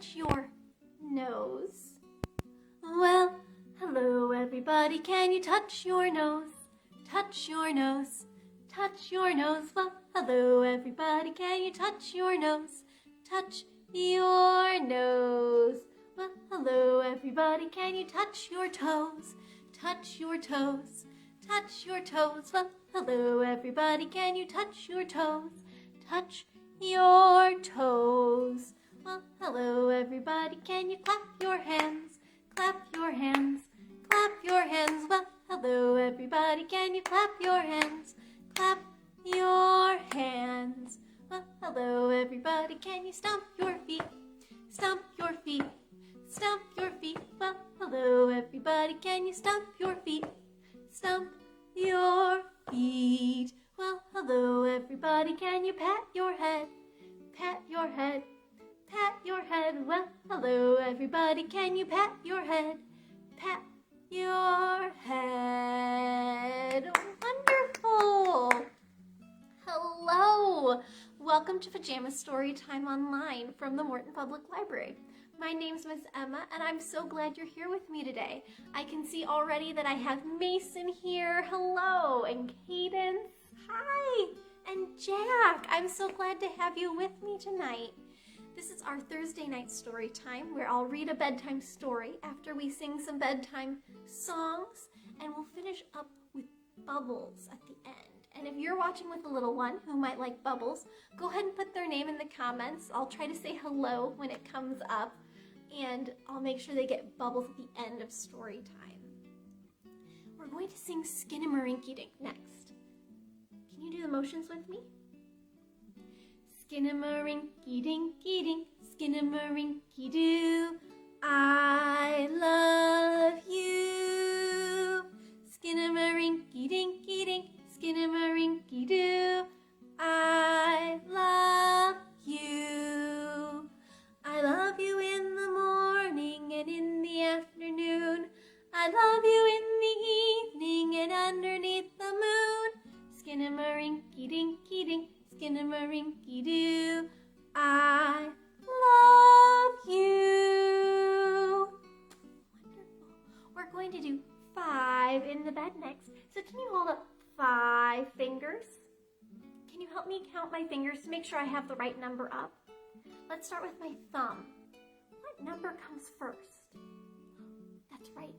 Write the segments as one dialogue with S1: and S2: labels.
S1: touch your nose? Well, hello everybody, can you touch your nose? Touch your nose, touch your nose. Well, hello everybody, can you touch your nose? Touch your nose. Well, hello everybody, can you touch your toes? Touch your toes, touch your toes. Well, hello everybody, can you touch your toes? Touch your toes. Well, hello everybody, can you clap your hands? Clap your hands, clap your hands. Well, hello everybody, can you clap your hands? Clap your hands. Well, hello everybody, can you stomp your feet? Stomp your feet, stomp your feet. Well, hello everybody, can you stomp your feet? Stomp your feet. Well, hello everybody, can you pat your head? Pat your head, pat your head. Well, hello everybody, can you pat your head? Pat your head. Wonderful. Hello. Welcome to Pajama Storytime Online from the Morton Public Library. My name's Miss Emma, and I'm so glad you're here with me today. I can see already that I have Mason here. Hello. And Cadence. Hi. And Jack. I'm so glad to have you with me tonight. This is our Thursday night story time where I'll read a bedtime story after we sing some bedtime songs, and we'll finish up with bubbles at the end. And if you're watching with a little one who might like bubbles, go ahead and put their name in the comments. I'll try to say hello when it comes up, and I'll make sure they get bubbles at the end of story time. We're going to sing Skinnamarink-a-Dink next. Can you do the motions with me? Skinnamarink-a-dink-a-dink, Skinnamarink-a-doo, I love you. Skinnamarink-a-dink-a-dink, Skinnamarink-a-doo, I love you. I love you in the morning and in the afternoon. I love you in the evening and underneath the moon. Skinnamarink-a-dink-a-dink, Skinnamarink-a-doo, I love you. Wonderful. We're going to do 5 in the bed next. So can you hold up 5 fingers? Can you help me count my fingers to make sure I have the right number up? Let's start with my thumb. What number comes first? That's right.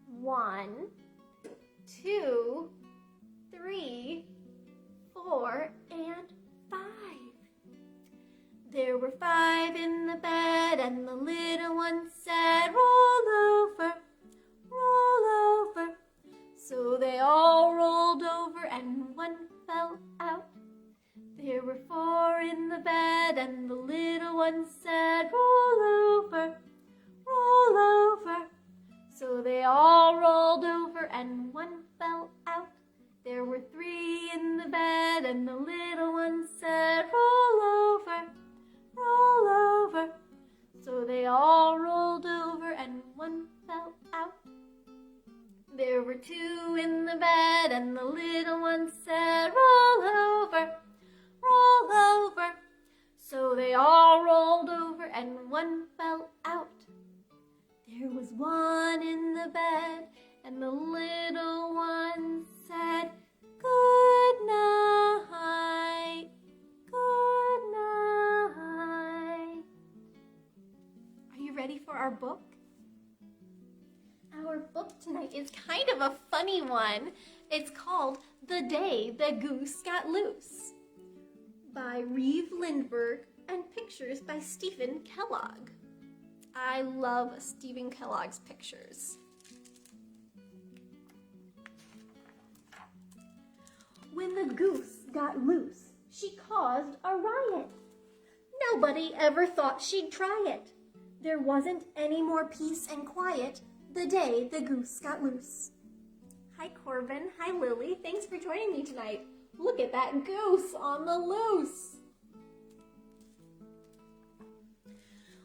S1: 1, 2, 3, 4, and 5. There were 5 in the bed, and the little one said, roll over, roll over. So they all rolled over, and one fell out. There were 4 in the bed, and the little one said, roll over, roll over. So they all rolled over, and one fell out. There were 3 in the bed, and the little one said, roll over, roll over. So they all rolled over, and one fell out. There were 2 in the bed, and the little one said, roll over, roll over. So they all rolled over, and one fell out. There was 1 in the bed, and the little one said, good night, good night. Are you ready for our book? Our book tonight is kind of a funny one. It's called The Day the Goose Got Loose by Reeve, Lindbergh, and pictures by Kellogg. I love Stephen Kellogg's pictures. When the goose got loose, she caused a riot. Nobody ever thought she'd try it. There wasn't any more peace and quiet the day the goose got loose. Hi Corbin, hi Lily, thanks for joining me tonight. Look at that goose on the loose.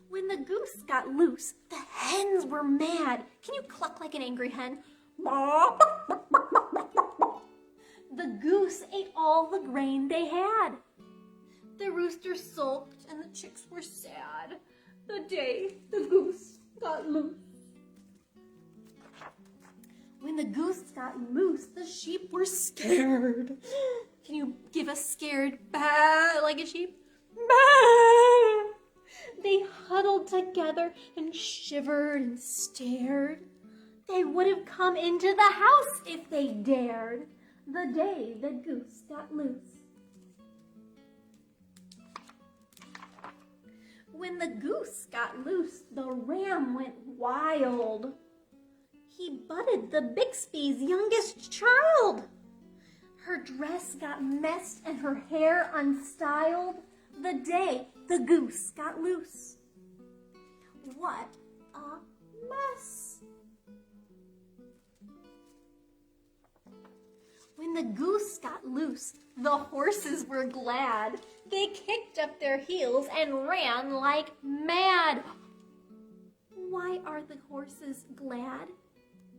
S1: When the goose got loose, the hens were mad. Can you cluck like an angry hen? The goose ate all the grain they had. The rooster sulked and the chicks were sad. the day the goose got loose. When the goose got loose, the sheep were scared. Can you give a scared baa like a sheep? Baa! They huddled together and shivered and stared. They would have come into the house if they dared, the day the goose got loose. When the goose got loose, the ram went wild. He butted the Bixby's youngest child. Her dress got messed and her hair unstyled the day the goose got loose. What a mess! When the goose got loose, the horses were glad. They kicked up their heels and ran like mad. Why are the horses glad?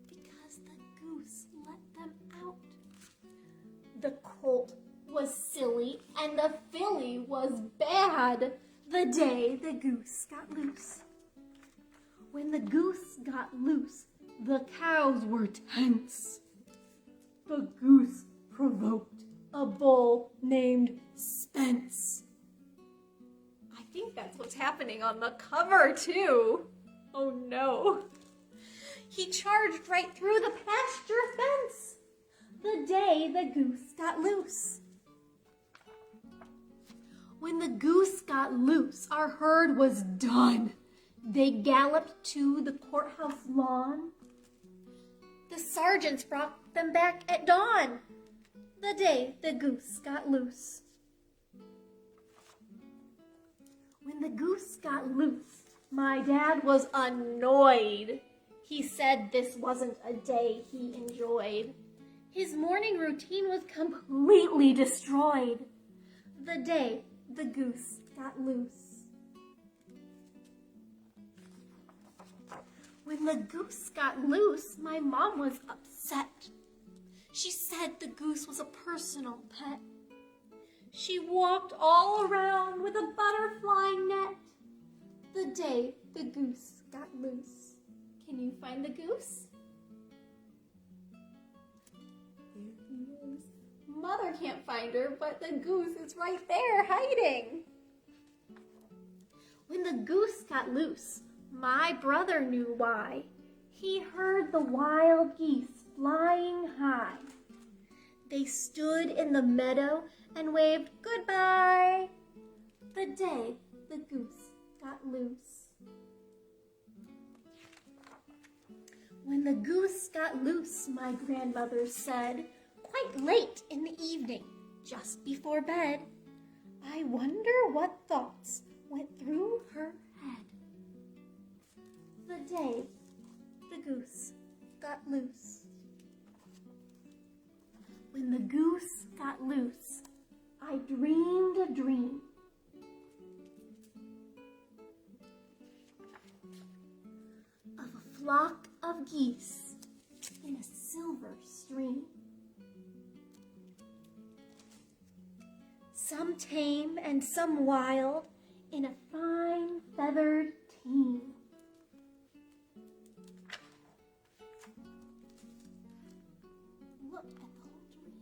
S1: Because the goose let them out. The colt was silly and the filly was bad the day the goose got loose. When the goose got loose, the cows were tense. The goose provoked a bull named Spence. I think that's what's happening on the cover, too. Oh, no. He charged right through the pasture fence the day the goose got loose. When the goose got loose, our herd was done. They galloped to the courthouse lawn. The sergeants brought them back at dawn, the day the goose got loose. When the goose got loose, my dad was annoyed. He said this wasn't a day he enjoyed. His morning routine was completely destroyed the day the goose got loose. When the goose got loose, my mom was upset. She said the goose was a personal pet. She walked all around with a butterfly net the day the goose got loose. Can you find the goose? There he is. Mother can't find her, but the goose is right there hiding. When the goose got loose, my brother knew why. He heard the wild geese flying high. They stood in the meadow and waved goodbye the day the goose got loose. When the goose got loose, my grandmother said, quite late in the evening, just before bed, I wonder what thoughts went through her head the day the goose got loose. When the goose got loose, I dreamed a dream. Of a flock of geese in a silver stream. Some tame and some wild in a fine feathered team. Look at the whole dream.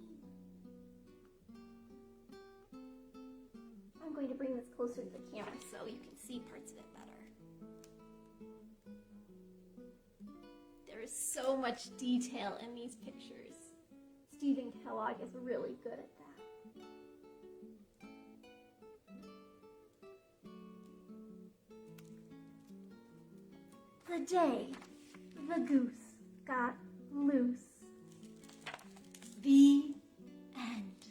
S1: I'm going to bring this closer to the camera so you can see parts of it better. There is so much detail in these pictures. Stephen Kellogg is really good at that. The day the goose got loose. The end.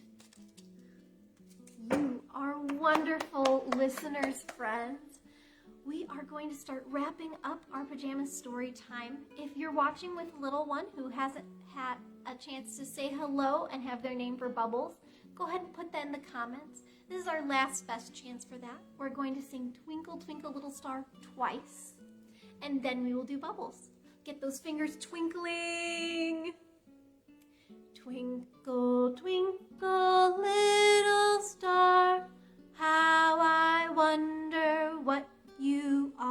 S1: You are wonderful listeners, friends. We are going to start wrapping up our pajama story time. If you're watching with a little one who hasn't had a chance to say hello and have their name for Bubbles, go ahead and put that in the comments. This is our last best chance for that. We're going to sing Twinkle, Twinkle, Little Star twice, and then we will do Bubbles. Get those fingers twinkling. Twinkle, twinkle, little star, how I wonder what you are.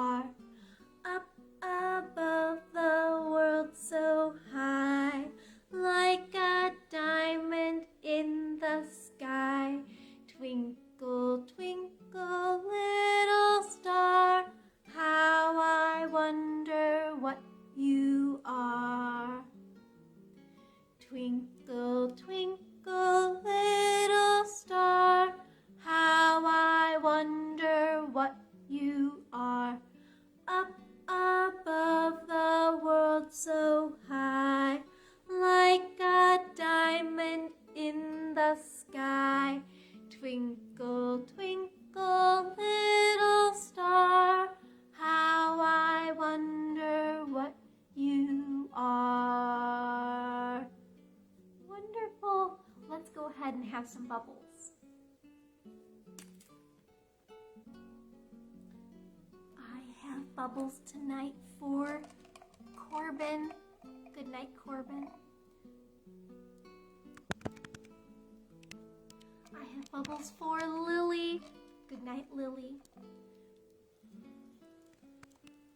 S1: the sky. Twinkle, twinkle, little star, how I wonder what you are. Wonderful. Let's go ahead and have some bubbles. I have bubbles tonight for Corbin. Good night, Corbin. I have bubbles for Lily. Good night, Lily.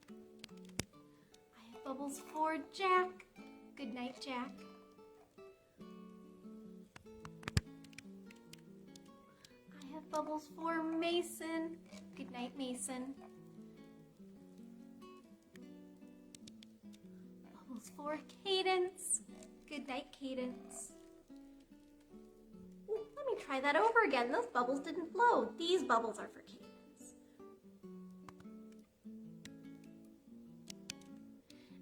S1: I have bubbles for Jack. Good night, Jack. I have bubbles for Mason. Good night, Mason. Bubbles for Cadence. Good night, Cadence. Ooh, let me try that over again. Those bubbles didn't flow. These bubbles are for Cadence.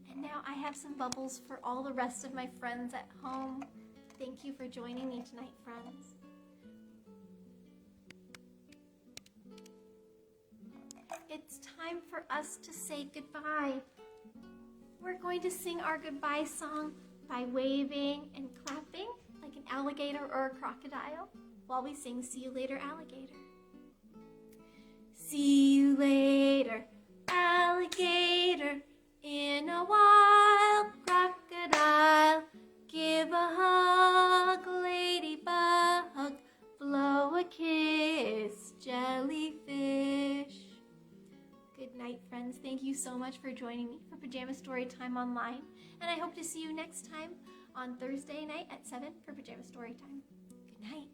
S1: And now I have some bubbles for all the rest of my friends at home. Thank you for joining me tonight, friends. It's time for us to say goodbye. We're going to sing our goodbye song by waving and clapping like an alligator or a crocodile while we sing "See You Later, Alligator." See you later, alligator, in a wild crocodile. Give a hug, ladybug, blow a kiss, jellyfish. Good night, friends. Thank you so much for joining me for Pajama Storytime Online, and I hope to see you next time on Thursday night at 7 for Pajama Storytime. Good night.